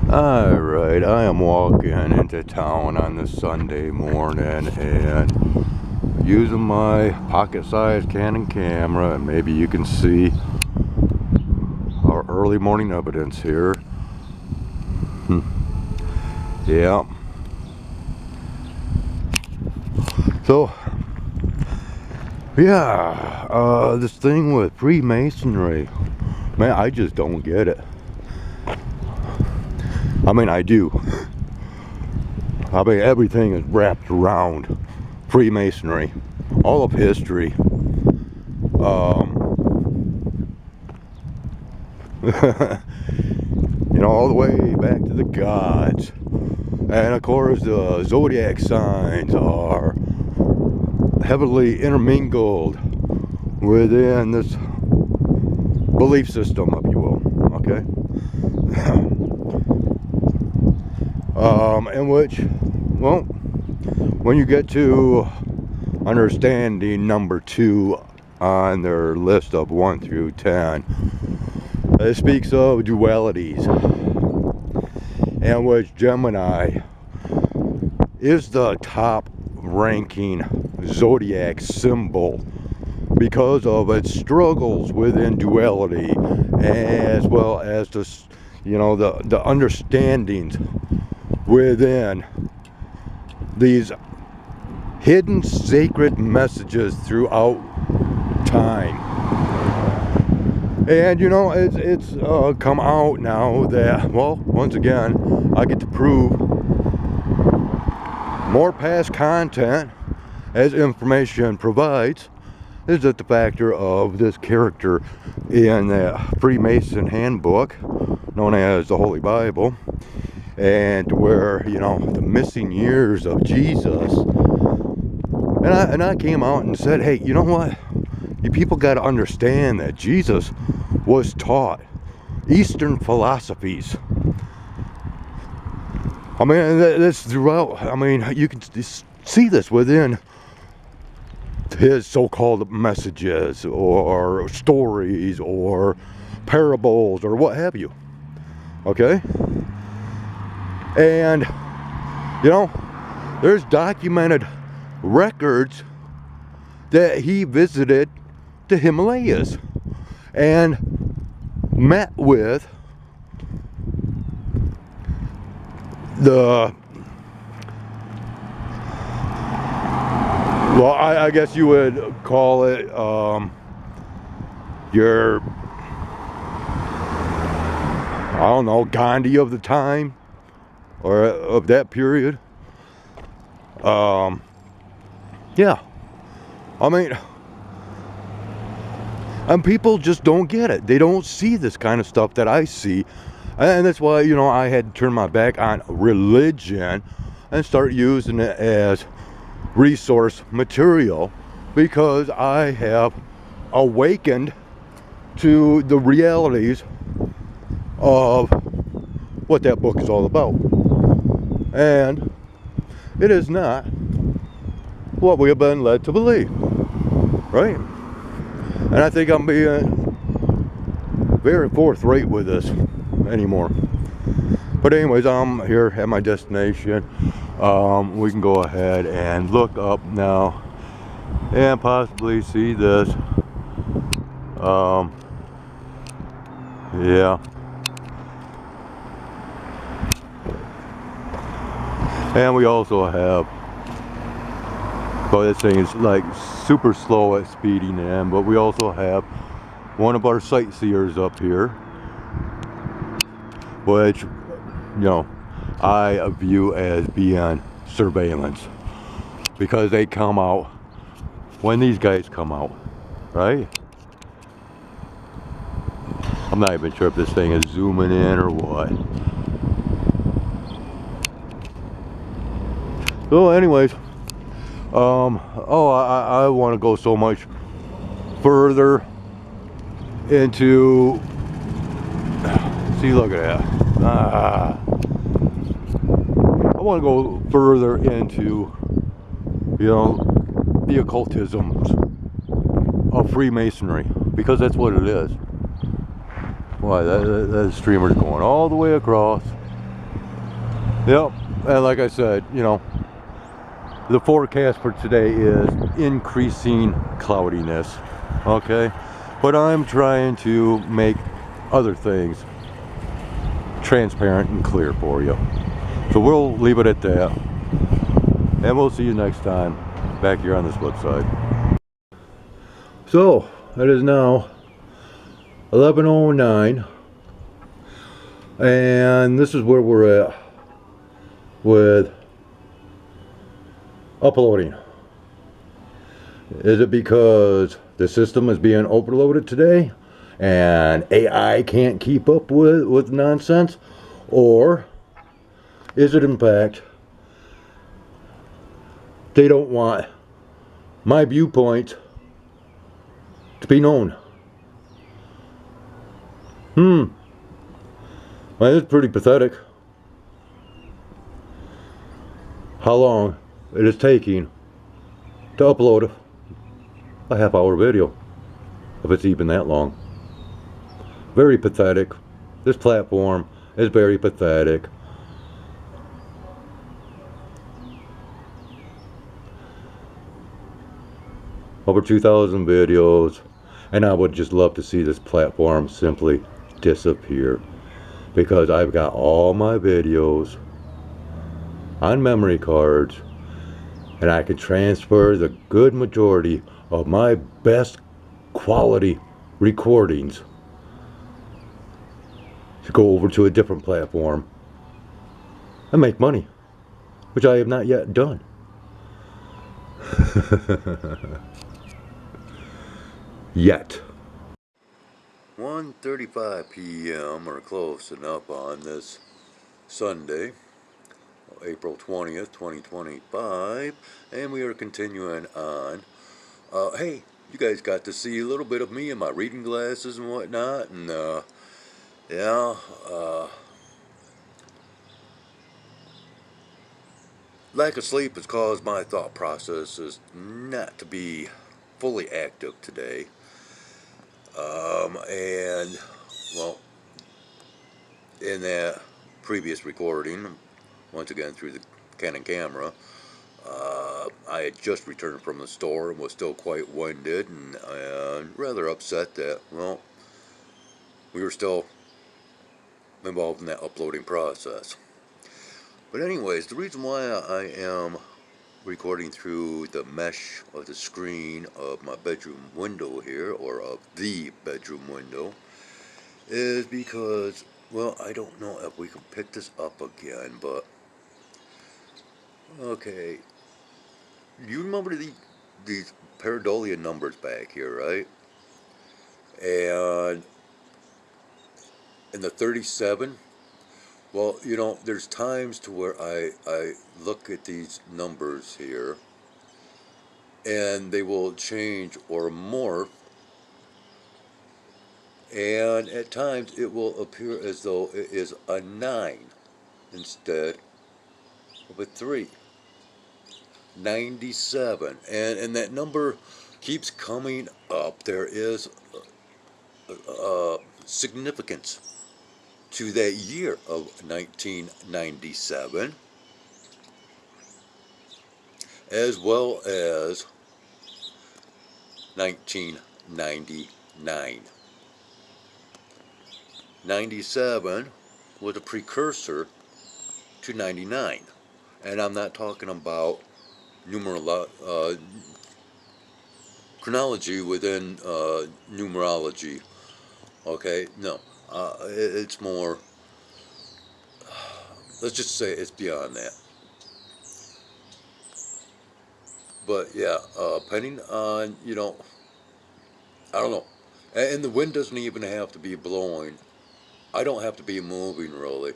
Alright, I am walking into town on this Sunday morning and using my pocket-sized Canon camera, and maybe you can see our early morning evidence here. Yeah. So, yeah, this thing with Freemasonry, man, I just don't get it. I mean, I do. I mean, everything is wrapped around Freemasonry. All of history. You know, all the way back to the gods. And of course, the zodiac signs are heavily intermingled within this belief system, if you will. Okay? In which, well, when you get to understanding number 2 on their list of 1 through 10, it speaks of dualities, in which Gemini is the top ranking zodiac symbol because of its struggles within duality, as well as the, you know, the understandings within these hidden sacred messages throughout time. And you know, it's come out now that, well, once again, I get to prove more past content as information provides is that the factor of this character in the Freemason handbook known as the Holy Bible, and where, you know, the missing years of Jesus. And I came out and said, hey, you know what? You people got to understand that Jesus was taught Eastern philosophies. I mean, that's throughout. I mean, you can see this within his so-called messages or stories or parables or what have you. Okay? And, you know, there's documented records that he visited the Himalayas and met with the, well, I guess you would call it your, I don't know, Gandhi of the time, or of that period. Yeah, I mean, and people just don't get it. They don't see this kind of stuff that I see, and that's why, you know, I had to turn my back on religion and start using it as resource material, because I have awakened to the realities of what that book is all about. And it is not what we have been led to believe, right? And I think I'm being very forthright with this anymore. But anyways, I'm here at my destination. We can go ahead and look up now and possibly see this. Yeah. And we also have, well, this thing is like super slow at speeding in, but we also have one of our sightseers up here, which, you know, I view as being surveillance, because they come out when these guys come out, right? I'm not even sure if this thing is zooming in or what. So anyways, I want to go so much further into, see, look at that. I want to go further into, you know, the occultisms of Freemasonry, because that's what it is. Why, that streamer's going all the way across. Yep, and like I said, you know, the forecast for today is increasing cloudiness, okay? But I'm trying to make other things transparent and clear for you. So we'll leave it at that. And we'll see you next time back here on this flip side. So, it is now 11:09. And this is where we're at with uploading. Is it because the system is being overloaded today and AI can't keep up with nonsense? Or is it in fact they don't want my viewpoint to be known? Well, it's pretty pathetic how long it is taking to upload a half-hour video, if it's even that long. Very pathetic. This platform is very pathetic. Over 2,000 videos, and I would just love to see this platform simply disappear, because I've got all my videos on memory cards, and I can transfer the good majority of my best quality recordings to go over to a different platform and make money, which I have not yet done. Yet. 1:35 p.m. or close enough on this Sunday, April 20th, 2025, and we are continuing on. Hey, you guys got to see a little bit of me in my reading glasses and whatnot, and yeah, lack of sleep has caused my thought processes not to be fully active today. And, well, in that previous recording, once again through the Canon camera, I had just returned from the store and was still quite winded and rather upset that, well, we were still involved in that uploading process. But anyways, the reason why I am recording through the mesh of the screen of my bedroom window here, or of the bedroom window, is because, well, I don't know if we can pick this up again, but okay, you remember these pareidolia numbers back here, right? And in the 37, well, you know, there's times to where I look at these numbers here and they will change or morph, and at times it will appear as though it is a 9 instead of a 3. 97, and that number keeps coming up. There is significance to that year of 1997, as well as 1999. 97 was a precursor to 99, and I'm not talking about chronology within numerology. Okay, no, it's more. Let's just say it's beyond that. But yeah, depending on, you know, I don't know, and the wind doesn't even have to be blowing. I don't have to be moving really,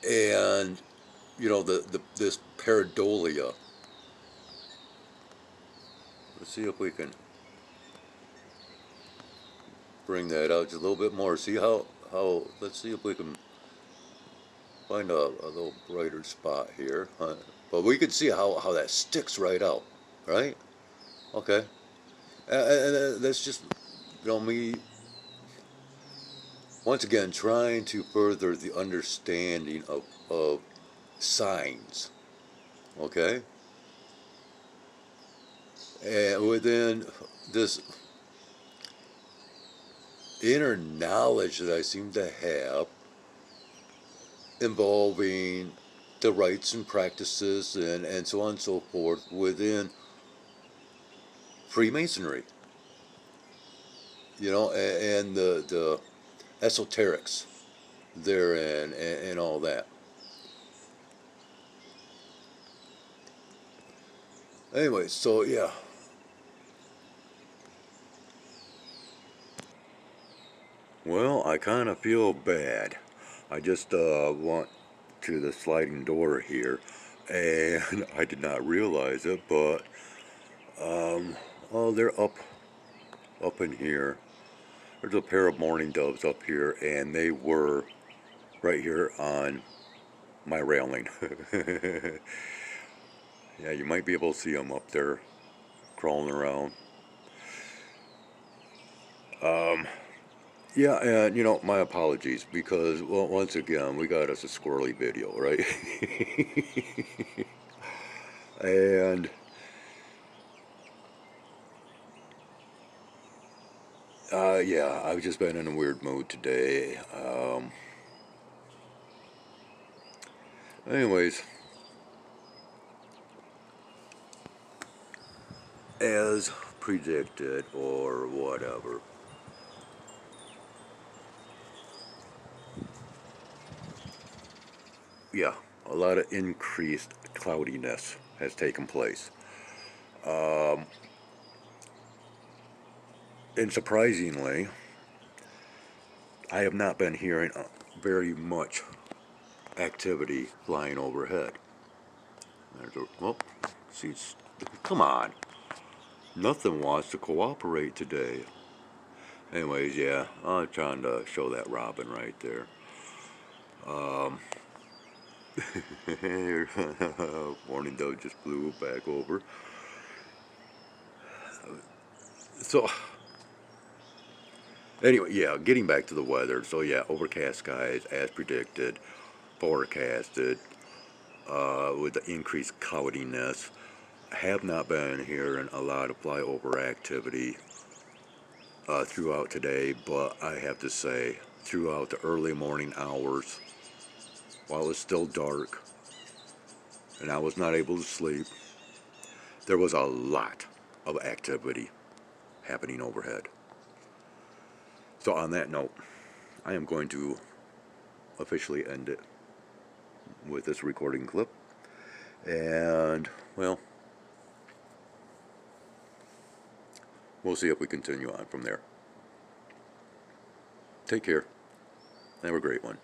and you know this pareidolia. Let's see if we can bring that out just a little bit more. See how let's see if we can find a little brighter spot here. But we can see how that sticks right out, right? Okay. And that's just, you know, me, once again, trying to further the understanding of signs, okay? And within this inner knowledge that I seem to have involving the rites and practices and so on and so forth within Freemasonry, and the esoterics therein and all that. Anyway, so yeah. Well, I kind of feel bad. I just went to the sliding door here, and I did not realize it, but oh, they're up in here. There's a pair of mourning doves up here, and they were right here on my railing. Yeah, you might be able to see them up there crawling around. Yeah, and my apologies because, well, once again, we got us a squirrely video, right? And yeah, I've just been in a weird mood today. Anyways, as predicted or whatever, yeah, a lot of increased cloudiness has taken place. And surprisingly, I have not been hearing very much activity flying overhead. There's a, well, see, come on. Nothing wants to cooperate today. Anyways, yeah, I'm trying to show that robin right there. Morning dove just flew back over. So, anyway, yeah, getting back to the weather. So, yeah, overcast skies as predicted, forecasted, with the increased cloudiness. Have not been hearing a lot of flyover activity throughout today, but I have to say, throughout the early morning hours, while it's still dark and I was not able to sleep, there was a lot of activity happening overhead. So on that note, I am going to officially end it with this recording clip. And, well, we'll see if we continue on from there. Take care. Have a great one.